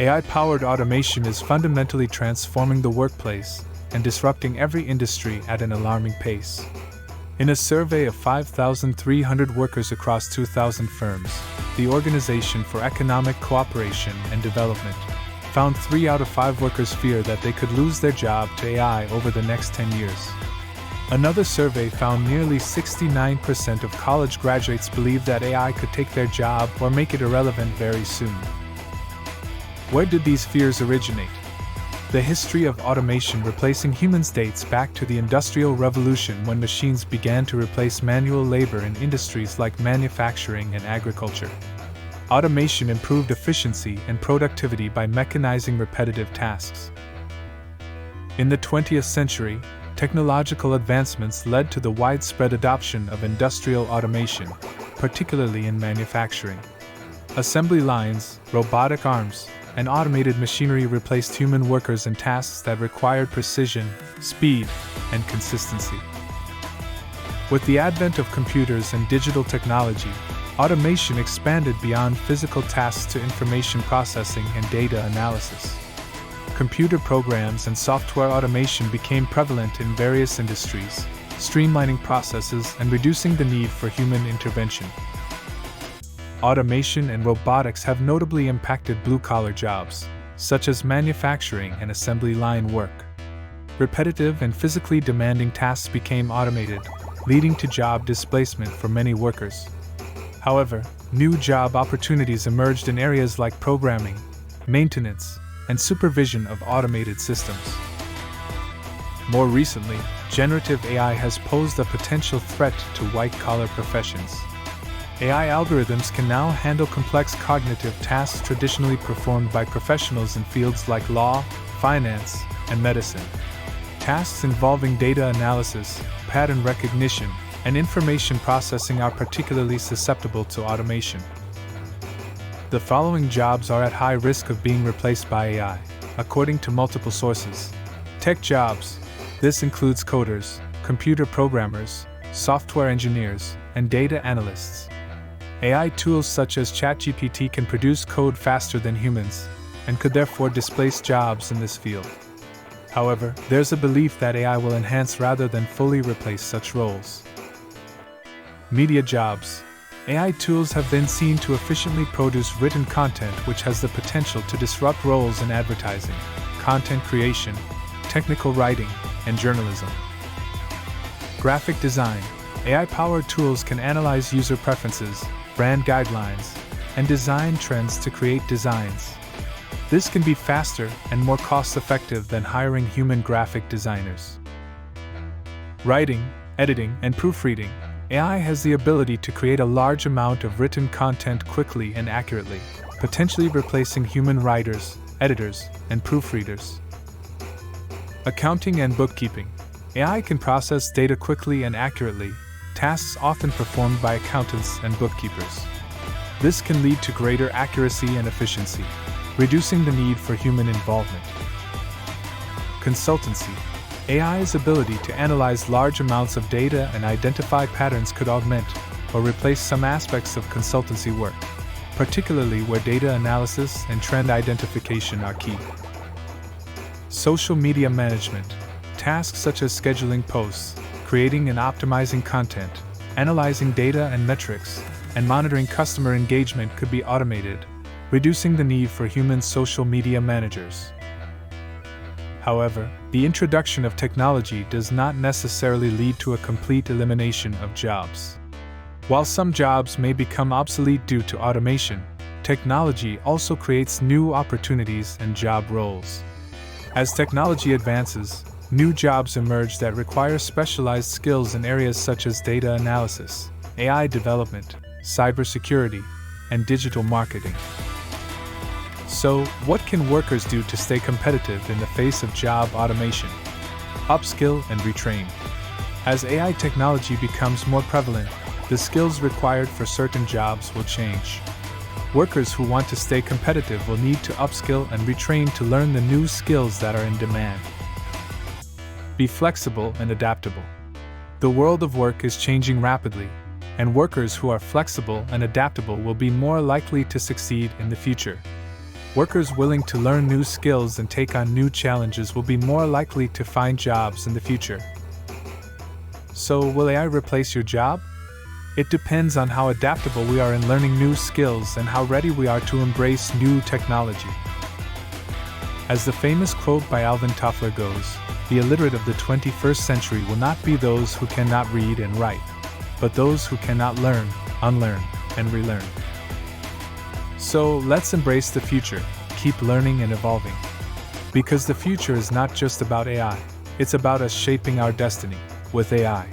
AI-powered automation is fundamentally transforming the workplace and disrupting every industry at an alarming pace. In a survey of 5,300 workers across 2,000 firms, the Organization for Economic Cooperation and Development found 3 out of 5 workers fear that they could lose their job to AI over the next 10 years. Another survey found nearly 69% of college graduates believe that AI could take their job or make it irrelevant very soon. Where did these fears originate? The history of automation replacing humans dates back to the Industrial Revolution, when machines began to replace manual labor in industries like manufacturing and agriculture. Automation improved efficiency and productivity by mechanizing repetitive tasks. In the 20th century, technological advancements led to the widespread adoption of industrial automation, particularly in manufacturing. Assembly lines, robotic arms, and automated machinery replaced human workers in tasks that required precision, speed, and consistency. With the advent of computers and digital technology, automation expanded beyond physical tasks to information processing and data analysis. Computer programs and software automation became prevalent in various industries, streamlining processes and reducing the need for human intervention. Automation and robotics have notably impacted blue-collar jobs, such as manufacturing and assembly line work. Repetitive and physically demanding tasks became automated, leading to job displacement for many workers. However, new job opportunities emerged in areas like programming, maintenance, and supervision of automated systems. More recently, generative AI has posed a potential threat to white-collar professions. AI algorithms can now handle complex cognitive tasks traditionally performed by professionals in fields like law, finance, and medicine. Tasks involving data analysis, pattern recognition, and information processing are particularly susceptible to automation. The following jobs are at high risk of being replaced by AI, according to multiple sources. Tech jobs. This includes coders, computer programmers, software engineers, and data analysts. AI tools such as ChatGPT can produce code faster than humans, and could therefore displace jobs in this field. However, there's a belief that AI will enhance rather than fully replace such roles. Media jobs. AI tools have been seen to efficiently produce written content, which has the potential to disrupt roles in advertising, content creation, technical writing, and journalism. Graphic design. AI-powered tools can analyze user preferences, brand guidelines, and design trends to create designs. This can be faster and more cost-effective than hiring human graphic designers. Writing, editing, and proofreading. AI has the ability to create a large amount of written content quickly and accurately, potentially replacing human writers, editors, and proofreaders. Accounting and bookkeeping. AI can process data quickly and accurately, tasks often performed by accountants and bookkeepers. This can lead to greater accuracy and efficiency, reducing the need for human involvement. Consultancy. AI's ability to analyze large amounts of data and identify patterns could augment or replace some aspects of consultancy work, particularly where data analysis and trend identification are key. Social media management. Tasks such as scheduling posts, creating and optimizing content, analyzing data and metrics, and monitoring customer engagement could be automated, reducing the need for human social media managers. However, the introduction of technology does not necessarily lead to a complete elimination of jobs. While some jobs may become obsolete due to automation, technology also creates new opportunities and job roles. As technology advances, new jobs emerge that require specialized skills in areas such as data analysis, AI development, cybersecurity, and digital marketing. So, what can workers do to stay competitive in the face of job automation? Upskill and retrain. As AI technology becomes more prevalent, the skills required for certain jobs will change. Workers who want to stay competitive will need to upskill and retrain to learn the new skills that are in demand. Be flexible and adaptable. The world of work is changing rapidly, and workers who are flexible and adaptable will be more likely to succeed in the future. Workers willing to learn new skills and take on new challenges will be more likely to find jobs in the future. So, will AI replace your job? It depends on how adaptable we are in learning new skills and how ready we are to embrace new technology. As the famous quote by Alvin Toffler goes, the illiterate of the 21st century will not be those who cannot read and write, but those who cannot learn, unlearn, and relearn. So let's embrace the future, keep learning and evolving. Because the future is not just about AI, it's about us shaping our destiny with AI.